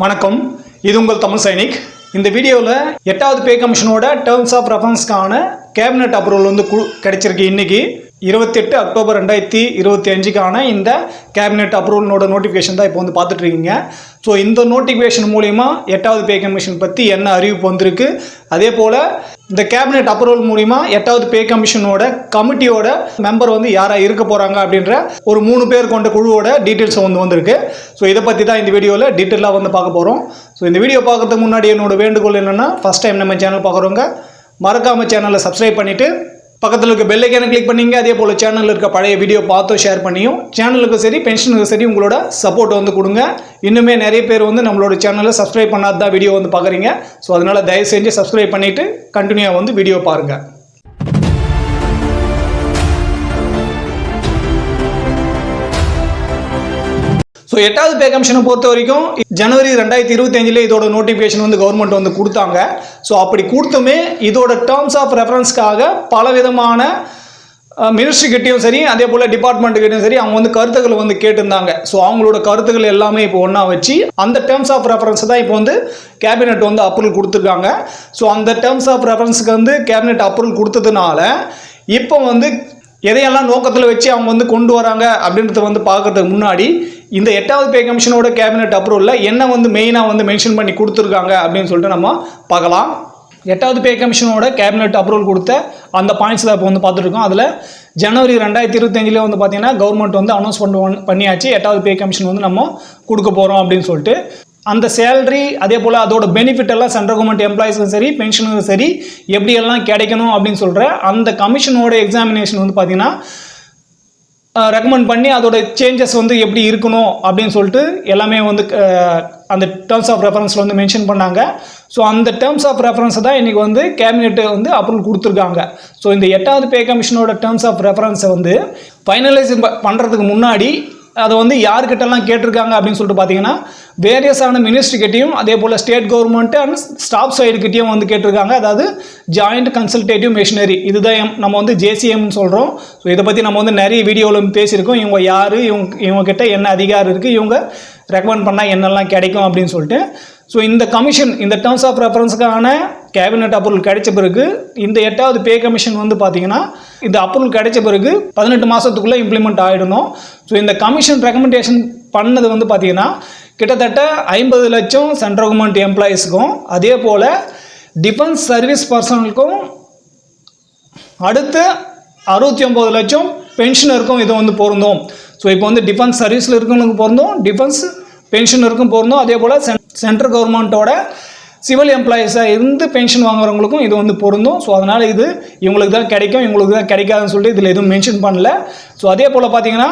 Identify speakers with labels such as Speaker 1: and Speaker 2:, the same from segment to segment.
Speaker 1: வணக்கம், இது உங்கள் தமிழ் சைனிக். இந்த வீடியோவில் 8வது பே கமிஷனோட டேர்ம்ஸ் ஆஃப் ரெஃபரன்ஸ்க்கான கேபினட் அப்ரூவல் வந்து கிடைச்சிருக்கு. இன்றைக்கி 28 அக்டோபர் 2025க்கான இந்த கேபினட் அப்ரூவலோட நோட்டிஃபிகேஷன் தான் இப்போ வந்து பார்த்துட்ருக்கீங்க. ஸோ இந்த நோட்டிஃபிகேஷன் மூலிமா 8வது பே கமிஷன் பற்றி என்ன அறிவிப்பு வந்திருக்கு, அதே போல் இந்த கேபினட் அப்ரூவல் மூலிமா 8வது பே கமிஷனோட கமிட்டியோட மெம்பர் வந்து யாராக இருக்க போகிறாங்க அப்படின்ற ஒரு 3 பேர் கொண்ட குழுவோட டீட்டெயில்ஸ் வந்திருக்கு. ஸோ இதை பற்றி தான் இந்த வீடியோவில் டீட்டெயிலாக வந்து பார்க்க போகிறோம். ஸோ இந்த வீடியோ பார்க்கறதுக்கு முன்னாடி என்னோட வேண்டுகோள் என்னென்னா, ஃபஸ்ட் டைம் நம்ம சேனல் பார்க்குறவங்க மறக்காமல் சேனலை சப்ஸ்கிரைப் பண்ணிவிட்டு பக்கத்தில் இருக்க பெல் ஐக்கானை கிளிக் பண்ணிங்க. அதே போல் சேனலில் இருக்க பழைய வீடியோ பார்த்து ஷேர் பண்ணியும் சேனலுக்கு சரி பென்ஷனுக்கு சரி உங்களோட சப்போர்ட் வந்து கொடுங்க. இன்னுமே நிறைய பேர் வந்து நம்மளோட சேனலை சப்ஸ்கிரைப் பண்ணாத தான் வீடியோ வந்து பார்க்குறீங்க. ஸோ அதனால் தயவு செஞ்சு சப்ஸ்கிரைப் பண்ணிவிட்டு கண்டினியூவாக வந்து வீடியோ பாருங்கள். ஸோ 8வது பே கமிஷனை பொறுத்த வரைக்கும் ஜனவரி 2025 இதோட நோட்டிஃபிகேஷன் வந்து கவர்மெண்ட் வந்து கொடுத்தாங்க. ஸோ அப்படி கொடுத்துமே இதோட டேர்ம்ஸ் ஆஃப் ரெஃபரன்ஸ்க்காக பல விதமான மினிஸ்ட்ரிக்கிட்டையும் சரி அதே போல் டிபார்ட்மெண்ட்டுக்கிட்டையும் சரி அவங்க வந்து கருத்துக்கள் வந்து கேட்டிருந்தாங்க. ஸோ அவங்களோட கருத்துக்கள் எல்லாமே இப்போ ஒன்றா வச்சு அந்த டேர்ம்ஸ் ஆஃப் ரெஃபரன்ஸ் தான் இப்போ வந்து கேபினெட் வந்து அப்ரூவல் கொடுத்துருக்காங்க. ஸோ அந்த டேர்ம்ஸ் ஆஃப் ரெஃபரன்ஸுக்கு வந்து கேபினெட் அப்ரூவல் கொடுத்ததுனால இப்போ வந்து எதையெல்லாம் நோக்கத்தில் வச்சு அவங்க வந்து கொண்டு வராங்க அப்படின்றத வந்து பார்க்கறதுக்கு முன்னாடி இந்த 8வது பே கமிஷனோட கேபினெட் அப்ரூவலில் என்ன வந்து மெயினாக வந்து மென்ஷன் பண்ணி கொடுத்துருக்காங்க அப்படின்னு சொல்லிட்டு நம்ம பார்க்கலாம். 8வது பே கமிஷனோட கேபினெட் அப்ரூவல் கொடுத்த அந்த பாயிண்ட்ஸ் தான் இப்போ வந்து பார்த்துருக்கோம். அதில் ஜனவரி 2025 வந்து பார்த்தீங்கன்னா கவர்மெண்ட் வந்து அனௌன்ஸ் பண்ணியாச்சு 8வது பே கமிஷன் வந்து நம்ம கொடுக்க போகிறோம் அப்படின்னு சொல்லிட்டு. அந்த சேலரி அதே போல் அதோட பெனிஃபிட் எல்லாம் சென்ட்ரல் கவர்மெண்ட் எம்ப்ளாயிஸுக்கும் சரி பென்ஷனுக்கும் சரி எப்படியெல்லாம் கிடைக்கணும் அப்படின்னு சொல்கிற அந்த கமிஷனோட எக்ஸாமினேஷன் வந்து பார்த்திங்கன்னா ரெக்கமெண்ட் பண்ணி அதோட சேஞ்சஸ் வந்து எப்படி இருக்கணும் அப்படின்னு சொல்லிட்டு எல்லாமே வந்து அந்த டேர்ம்ஸ் ஆஃப் ரெஃபரன்ஸில் வந்து மென்ஷன் பண்ணாங்க. ஸோ அந்த டேர்ம்ஸ் ஆஃப் ரெஃபரன்ஸை தான் இன்றைக்கி வந்து கேபினெட்டு வந்து அப்ரூவல் கொடுத்துருக்காங்க. ஸோ இந்த 8வது பே கமிஷனோட டேர்ம்ஸ் ஆஃப் ரெஃபரன்ஸை வந்து ஃபைனலைஸ் பண்ணுறதுக்கு முன்னாடி அதை வந்து யார்கிட்டலாம் கேட்டிருக்காங்க அப்படின்னு சொல்லிட்டு பார்த்தீங்கன்னா வேரியஸான மினிஸ்ட்ரிக்கிட்டையும் அதே போல் ஸ்டேட் கவர்மெண்ட்டு அண்ட் ஸ்டாஃப் சைடுக்கிட்டையும் வந்து கேட்டிருக்காங்க. அதாவது ஜாயிண்ட் கன்சல்டேட்டிவ் மிஷினரி, இதுதான் நம்ம வந்து ஜேசிஎம்னு சொல்கிறோம். ஸோ இதை பற்றி நம்ம வந்து நிறைய வீடியோவில் பேசியிருக்கோம். இவங்க யார், இவங்ககிட்ட என்ன அதிகாரம் இருக்குது, இவங்க ரெக்கமெண்ட் பண்ணால் என்னெல்லாம் கிடைக்கும் அப்படின்னு சொல்லிட்டு. ஸோ இந்த கமிஷன் இந்த டேர்ம்ஸ் ஆஃப் ரெஃபரன்ஸுக்கான கேபினெட் அப்ரூவல் கிடைச்ச பிறகு இந்த 8வது பே கமிஷன் வந்து பார்த்திங்கன்னா இந்த அப்ரூவல் கிடைச்ச பிறகு 18 மாதத்துக்குள்ளே இம்ப்ளிமெண்ட் ஆகிடணும். ஸோ இந்த கமிஷன் ரெக்கமெண்டேஷன் பண்ணது வந்து பார்த்திங்கன்னா கிட்டத்தட்ட 50 லட்சம் சென்ட்ரல் கவர்மெண்ட் எம்ப்ளாயீஸுக்கும் அதே போல் டிஃபென்ஸ் சர்வீஸ் பர்சனலுக்கும் அடுத்து 69 லட்சம் பென்ஷனருக்கும் இது வந்து பொருந்தும். ஸோ இப்போ வந்து டிஃபென்ஸ் சர்வீஸில் இருக்கவங்களுக்கு பொருந்தும், டிஃபென்ஸ் பென்ஷனருக்கும் பொருந்தும், அதே போல் சென்ட்ரல் கவர்மெண்ட்டோட சிவில் எம்ப்ளாயீஸாக இருந்து பென்ஷன் வாங்குறவங்களுக்கும் இது வந்து பொருந்தும். ஸோ அதனால் இது இவங்களுக்கு தான் கிடைக்கும், இவங்களுக்கு தான் கிடைக்காதுன்னு சொல்லிட்டு இதில் எதுவும் மென்ஷன் பண்ணல. ஸோ அதே போல் பார்த்தீங்கன்னா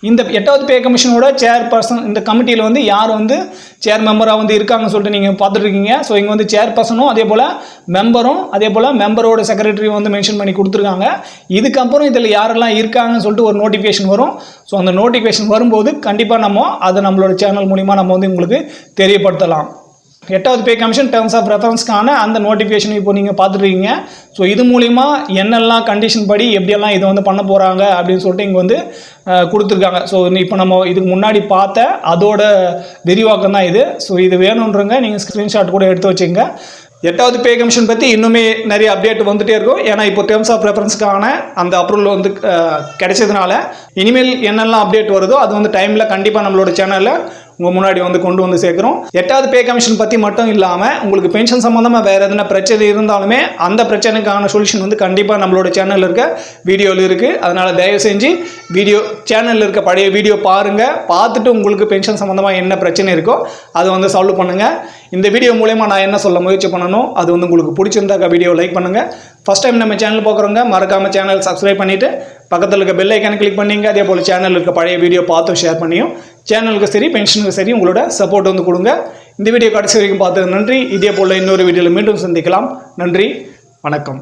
Speaker 1: இந்த 8வது பே கமிஷனோட சேர்பர்சன் இந்த கமிட்டியில் வந்து யார் வந்து சேர் மெம்பராக வந்து இருக்காங்கன்னு சொல்லிட்டு நீங்கள் பார்த்துட்ருக்கீங்க. ஸோ இங்கே வந்து சேர்பர்சனும் அதே போல் மெம்பரும் அதே போல் மெம்பரோட செக்ரட்டரியும் வந்து மென்ஷன் பண்ணி கொடுத்துருக்காங்க. இதுக்கப்புறம் இதில் யாரெல்லாம் இருக்காங்கன்னு சொல்லிட்டு ஒரு நோட்டிஃபிகேஷன் வரும். ஸோ அந்த நோட்டிஃபிகேஷன் வரும்போது கண்டிப்பாக நம்ம அதை நம்மளோட சேனல் மூலிமா நம்ம வந்து உங்களுக்கு தெரியப்படுத்தலாம். 8வது பே கமிஷன் டேர்ம்ஸ் ஆஃப் ரெஃபரன்ஸ்க்கான அந்த நோட்டிஃபிகேஷன் இப்போ நீங்கள் பார்த்துருக்கீங்க. ஸோ இது மூலிமா என்னெல்லாம் கண்டிஷன் படி எப்படியெல்லாம் இதை வந்து பண்ண போகிறாங்க அப்படின்னு சொல்லிட்டு இங்கே வந்து கொடுத்துருக்காங்க. ஸோ இப்போ நம்ம இதுக்கு முன்னாடி பார்த்த அதோட விரிவாக்கம் தான் இது. ஸோ இது வேணுன்றங்க நீங்கள் ஸ்க்ரீன்ஷாட் கூட எடுத்து வச்சுங்க. 8வது பே கமிஷன் பற்றி இன்னுமே நிறைய அப்டேட் வந்துகிட்டே இருக்கும். ஏன்னா இப்போ டேர்ம்ஸ் ஆஃப் ரெஃபரன்ஸ்க்கான அந்த அப்ரூவல் வந்து கிடைச்சதுனால இனிமேல் என்னெல்லாம் அப்டேட் வருதோ அது வந்து டைமில் கண்டிப்பாக நம்மளோட சேனலில் உங்கள் முன்னாடி வந்து கொண்டு வந்து சேர்க்குறோம். 8வது பே கமிஷன் பற்றி மட்டும் இல்லாமல் உங்களுக்கு பென்ஷன் சம்மந்தமாக வேறு எதனா பிரச்சனை இருந்தாலுமே அந்த பிரச்சனைக்கான சொல்யூஷன் வந்து கண்டிப்பாக நம்மளோட சேனலில் இருக்க வீடியோவில் இருக்குது. அதனால் தயவு செஞ்சு சேனலில் இருக்க பழைய வீடியோ பாருங்கள். பார்த்துட்டு உங்களுக்கு பென்ஷன் சம்மந்தமாக என்ன பிரச்சனை இருக்கோ அதை வந்து சால்வ் பண்ணுங்கள். இந்த வீடியோ மூலமா நான் என்ன சொல்ல முயற்சி பண்ணணும் அது வந்து உங்களுக்கு பிடிச்சிருந்தாக்க வீடியோ லைக் பண்ணுங்கள். ஃபஸ்ட் டைம் நம்ம சேனல் பார்க்குறவங்க மறக்காமல் சேனல் சப்ஸ்கிரைப் பண்ணிவிட்டு பக்கத்தில் இருக்க பெல் ஐக்கானை கிளிக் பண்ணிங்க. அதே போல் சேனலில் இருக்க பழைய வீடியோ பார்த்து ஷேர் பண்ணியும் சேனலுக்கு சரி பென்ஷனுக்கு சரி உங்களோட சப்போர்ட் வந்து கொடுங்க. இந்த வீடியோ கடைசி வரைக்கும் பார்த்தது நன்றி. இதே போல் இன்னொரு வீடியோவில் மீண்டும் சந்திக்கலாம். நன்றி, வணக்கம்.